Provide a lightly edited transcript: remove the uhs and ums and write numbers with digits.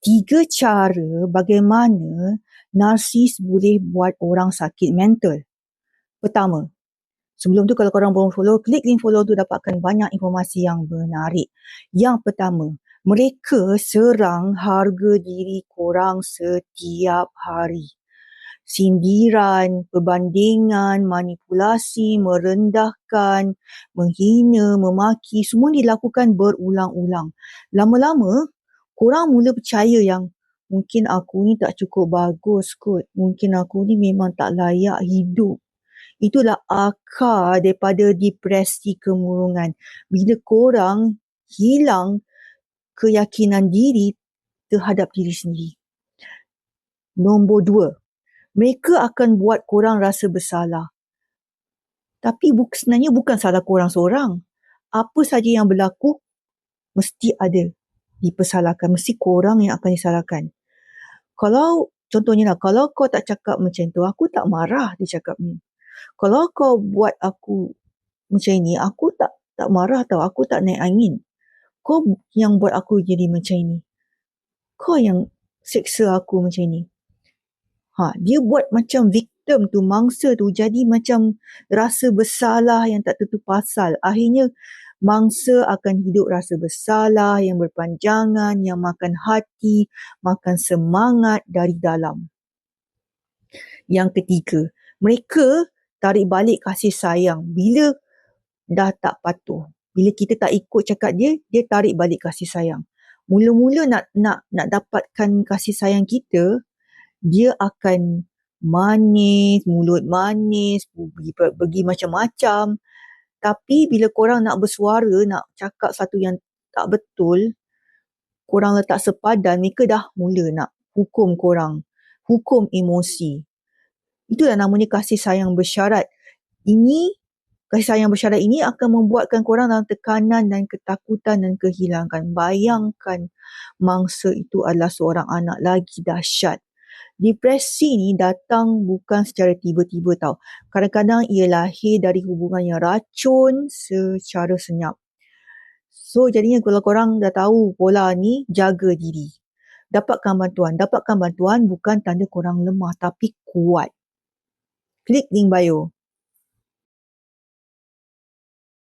3 cara bagaimana narsis boleh buat orang sakit mental. Pertama, sebelum tu kalau korang belum follow, klik link follow tu dapatkan banyak informasi yang menarik. Yang pertama, mereka serang harga diri korang setiap hari. Sindiran, perbandingan, manipulasi, merendahkan, menghina, memaki, semua dilakukan berulang-ulang. Lama-lama, korang mula percaya yang mungkin aku ni tak cukup bagus kot. Mungkin aku ni memang tak layak hidup. Itulah akar daripada depresi kemurungan. Bila korang hilang keyakinan diri terhadap diri sendiri. Nombor 2, mereka akan buat korang rasa bersalah. Tapi sebenarnya bukan salah korang seorang. Apa saja yang berlaku mesti ada dipersalahkan. Mesti korang yang akan disalahkan. Kalau contohnya lah, kalau kau tak cakap macam tu, aku tak marah dia cakap ni. Kalau kau buat aku macam ni, aku tak marah tau. Aku tak naik angin. Kau yang buat aku jadi macam ni. Kau yang seksa aku macam ni. Dia buat macam victim tu, mangsa tu jadi macam rasa bersalah yang tak tentu pasal. Akhirnya mangsa akan hidup rasa bersalah yang berpanjangan, yang makan hati, makan semangat dari dalam. Yang ketiga, mereka tarik balik kasih sayang bila dah tak patuh. Bila kita tak ikut cakap dia tarik balik kasih sayang. Mula-mula nak dapatkan kasih sayang kita, dia akan manis, mulut manis, pergi macam-macam. Tapi bila korang nak bersuara, nak cakap satu yang tak betul, korang letak sepadan, mereka dah mula nak hukum korang. Hukum emosi. Itulah namanya kasih sayang bersyarat. Kasih sayang bersyarat ini akan membuatkan korang dalam tekanan dan ketakutan dan kehilangan. Bayangkan mangsa itu adalah seorang anak, lagi dahsyat. Depresi ni datang bukan secara tiba-tiba tau. Kadang-kadang ia lahir dari hubungan yang racun secara senyap. So jadinya kalau korang dah tahu pola ni, jaga diri. Dapatkan bantuan. Dapatkan bantuan bukan tanda korang lemah tapi kuat. Klik link bio.